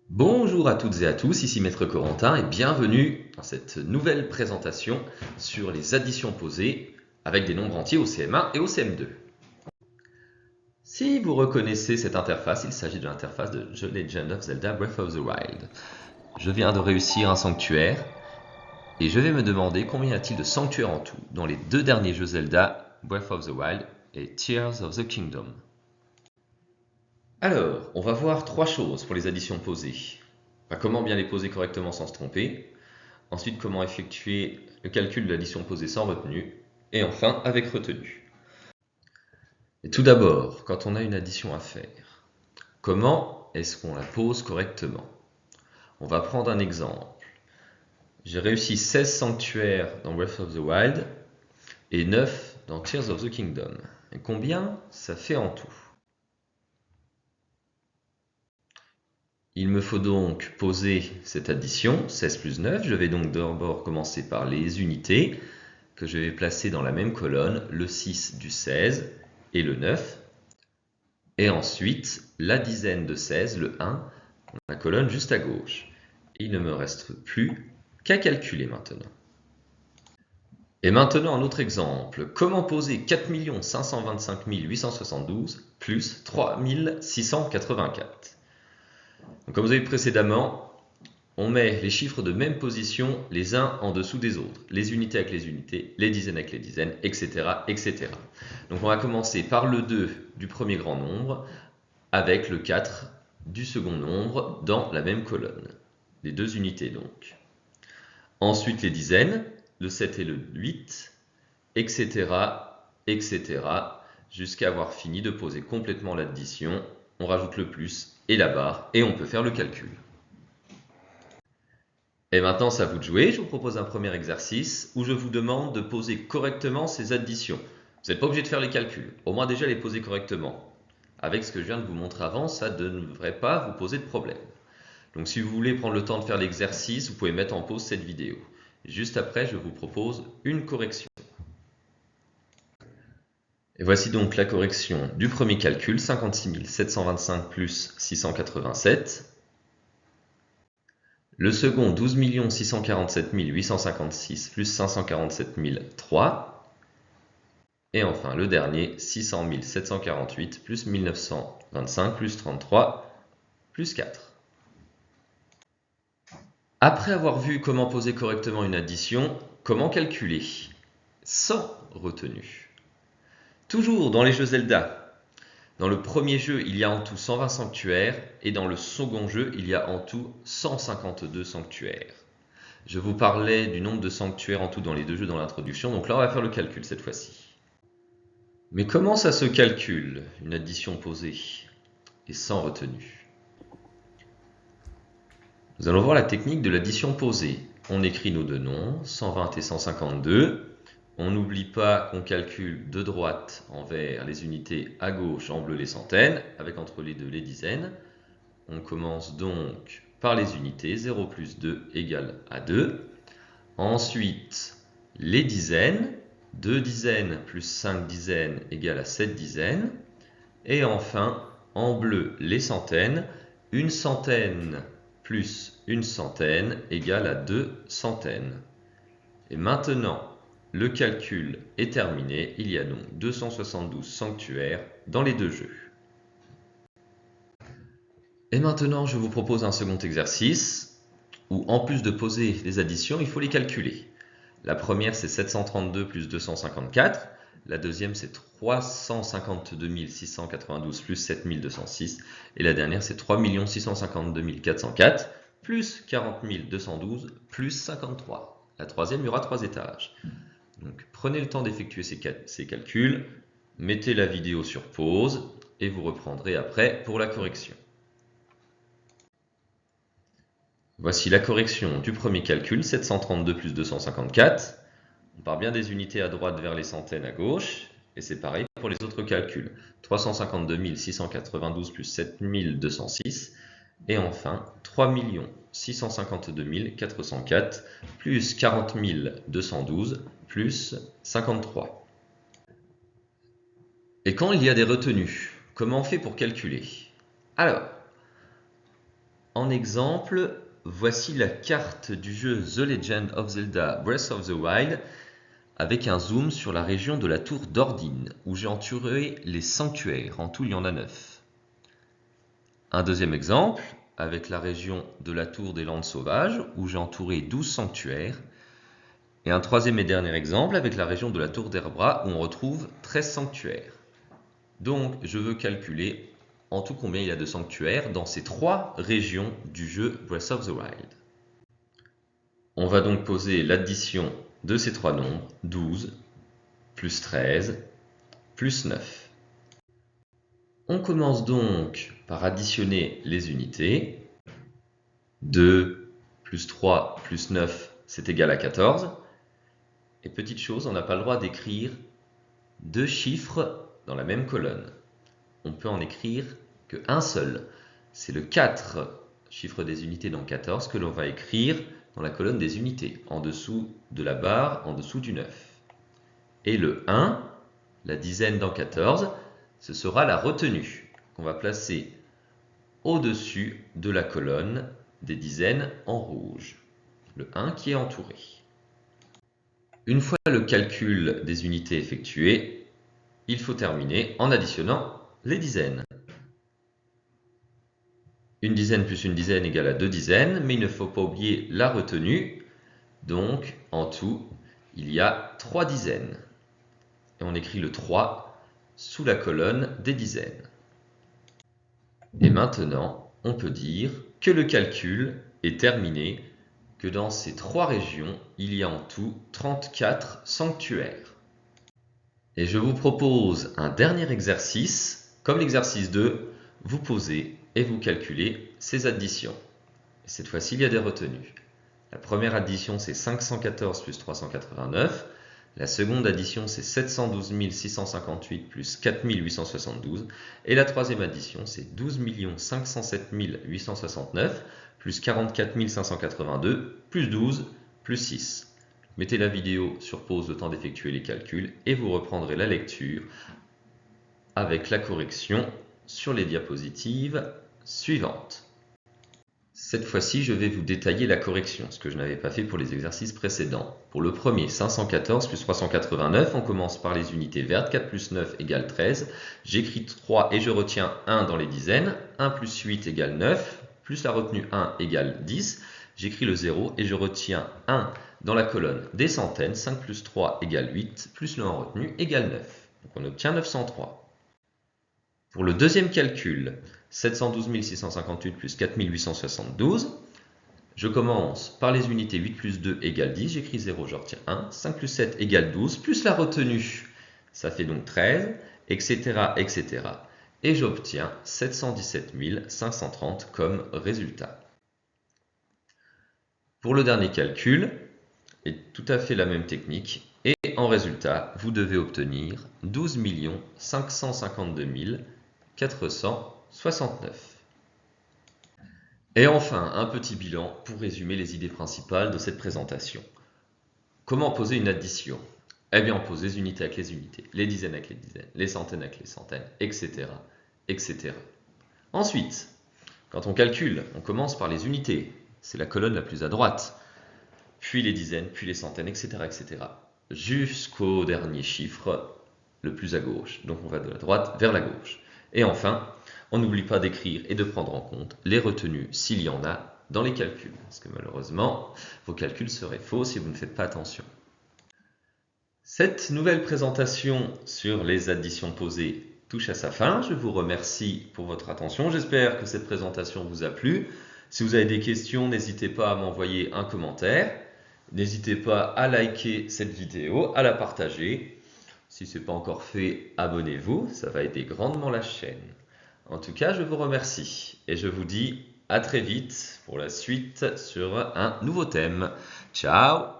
Bonjour à toutes et à tous, ici Maître Corentin et bienvenue dans cette nouvelle présentation sur les additions posées avec des nombres entiers au CM1 et au CM2. Si vous reconnaissez cette interface, il s'agit de l'interface de The Legend of Zelda Breath of the Wild. Je viens de réussir un sanctuaire et je vais me demander combien y a-t-il de sanctuaires en tout dans les deux derniers jeux Zelda, Breath of the Wild et Tears of the Kingdom. Alors, on va voir trois choses pour les additions posées. Comment bien les poser correctement sans se tromper. Ensuite, comment effectuer le calcul de l'addition posée sans retenue. Et enfin, avec retenue. Et tout d'abord, quand on a une addition à faire, comment est-ce qu'on la pose correctement? On va prendre un exemple. J'ai réussi 16 sanctuaires dans Breath of the Wild et 9 dans Tears of the Kingdom. Et combien ça fait en tout? Il me faut donc poser cette addition, 16 plus 9. Je vais donc d'abord commencer par les unités, que je vais placer dans la même colonne, le 6 du 16 et le 9. Et ensuite, la dizaine de 16, le 1, dans la colonne juste à gauche. Il ne me reste plus qu'à calculer maintenant. Et maintenant, un autre exemple. Comment poser 4 525 872 plus 3 684? Donc, comme vous avez vu précédemment, on met les chiffres de même position les uns en dessous des autres. Les unités avec les unités, les dizaines avec les dizaines, etc., etc. Donc on va commencer par le 2 du premier grand nombre avec le 4 du second nombre dans la même colonne. Les deux unités donc. Ensuite les dizaines, le 7 et le 8, etc., etc., jusqu'à avoir fini de poser complètement l'addition. On rajoute le plus et la barre et on peut faire le calcul. Et maintenant, c'est à vous de jouer. Je vous propose un premier exercice où je vous demande de poser correctement ces additions. Vous n'êtes pas obligé de faire les calculs, au moins déjà les poser correctement. Avec ce que je viens de vous montrer avant, ça ne devrait pas vous poser de problème. Donc si vous voulez prendre le temps de faire l'exercice, vous pouvez mettre en pause cette vidéo. Juste après, je vous propose une correction. Et voici donc la correction du premier calcul, 56 725 plus 687. Le second, 12 647 856 plus 547 003. Et enfin, le dernier, 600 748 plus 1925 plus 33 plus 4. Après avoir vu comment poser correctement une addition, comment calculer? Sans retenue. Toujours dans les jeux Zelda. Dans le premier jeu, il y a en tout 120 sanctuaires et dans le second jeu, il y a en tout 152 sanctuaires. Je vous parlais du nombre de sanctuaires en tout dans les deux jeux dans l'introduction, donc là on va faire le calcul cette fois-ci. Mais comment ça se calcule, une addition posée et sans retenue? Nous allons voir la technique de l'addition posée. On écrit nos deux noms, 120 et 152. On n'oublie pas qu'on calcule de droite en vert les unités, à gauche en bleu les centaines, avec entre les deux les dizaines. On commence donc par les unités, 0 plus 2 égale à 2. Ensuite, les dizaines, 2 dizaines plus 5 dizaines égale à 7 dizaines. Et enfin, en bleu, les centaines, une centaine plus une centaine égale à 2 centaines. Et maintenant, le calcul est terminé, il y a donc 272 sanctuaires dans les deux jeux. Et maintenant, je vous propose un second exercice où, en plus de poser les additions, il faut les calculer. La première, c'est 732 plus 254. La deuxième, c'est 352 692 plus 7206. Et la dernière, c'est 3 652 404 plus 40 212 plus 53. La troisième, il y aura 3 étages. Donc, prenez le temps d'effectuer ces calculs, mettez la vidéo sur pause et vous reprendrez après pour la correction. Voici la correction du premier calcul, 732 plus 254. On part bien des unités à droite vers les centaines à gauche, et c'est pareil pour les autres calculs. 352 692 plus 7206, et enfin 3 652 404 plus 40 212 plus 53. Et quand il y a des retenues, comment on fait pour calculer? Alors, En exemple, voici la carte du jeu The Legend of Zelda Breath of the Wild avec un zoom sur la région de la tour d'Ordine, où j'ai entouré les sanctuaires. En tout, il y en a 9. Un deuxième exemple, avec la région de la tour des Landes Sauvages, où j'ai entouré 12 sanctuaires. Et un troisième et dernier exemple, avec la région de la tour d'Erbra, où on retrouve 13 sanctuaires. Donc, je veux calculer en tout combien il y a de sanctuaires dans ces 3 régions du jeu Breath of the Wild. On va donc poser l'addition de ces 3 nombres, 12 plus 13 plus 9. On commence donc par additionner les unités. 2 plus 3 plus 9, c'est égal à 14. Et petite chose, on n'a pas le droit d'écrire 2 chiffres dans la même colonne. On peut en écrire qu'un seul. C'est le 4, chiffre des unités dans 14, que l'on va écrire dans la colonne des unités, en dessous de la barre, en dessous du 9. Et le 1, la dizaine dans 14, ce sera la retenue, qu'on va placer au-dessus de la colonne des dizaines en rouge. Le 1 qui est entouré. Une fois le calcul des unités effectué, il faut terminer en additionnant les dizaines. Une dizaine plus une dizaine égale à 2 dizaines, mais il ne faut pas oublier la retenue. Donc, en tout, il y a 3 dizaines. Et on écrit le 3 sous la colonne des dizaines. Et maintenant, on peut dire que le calcul est terminé, que dans ces 3 régions, il y a en tout 34 sanctuaires. Et je vous propose un dernier exercice. Comme l'exercice 2, vous posez et vous calculez ces additions. Et cette fois-ci, il y a des retenues. La première addition, c'est 514 plus 389. La seconde addition, c'est 712 658 plus 4872. Et la troisième addition, c'est 12 507 869 plus 44 582 plus 12 plus 6. Mettez la vidéo sur pause le temps d'effectuer les calculs et vous reprendrez la lecture avec la correction sur les diapositives suivantes. Cette fois-ci, je vais vous détailler la correction, ce que je n'avais pas fait pour les exercices précédents. Pour le premier, 514 plus 389, on commence par les unités vertes. 4 plus 9 égale 13. J'écris 3 et je retiens 1 dans les dizaines. 1 plus 8 égale 9, plus la retenue 1 égale 10. J'écris le 0 et je retiens 1 dans la colonne des centaines. 5 plus 3 égale 8, plus le 1 retenu égale 9. Donc on obtient 903. Pour le deuxième calcul, 712 658 plus 4872, je commence par les unités 8 plus 2 égale 10, j'écris 0, je retiens 1, 5 plus 7 égale 12, plus la retenue, ça fait donc 13, etc. etc. Et j'obtiens 717 530 comme résultat. Pour le dernier calcul, est tout à fait la même technique, et en résultat, vous devez obtenir 12 552 469. Et enfin, un petit bilan pour résumer les idées principales de cette présentation. Comment poser une addition? Eh bien, on pose les unités avec les unités, les dizaines avec les dizaines, les centaines avec les centaines, etc. etc. Ensuite, quand on calcule, on commence par les unités, c'est la colonne la plus à droite, puis les dizaines, puis les centaines, etc. etc. jusqu'au dernier chiffre, le plus à gauche. Donc on va de la droite vers la gauche. Et enfin, on n'oublie pas d'écrire et de prendre en compte les retenues s'il y en a dans les calculs. Parce que malheureusement, vos calculs seraient faux si vous ne faites pas attention. Cette nouvelle présentation sur les additions posées touche à sa fin. Je vous remercie pour votre attention. J'espère que cette présentation vous a plu. Si vous avez des questions, n'hésitez pas à m'envoyer un commentaire. N'hésitez pas à liker cette vidéo, à la partager. Si ce n'est pas encore fait, abonnez-vous, ça va aider grandement la chaîne. En tout cas, je vous remercie et je vous dis à très vite pour la suite sur un nouveau thème. Ciao!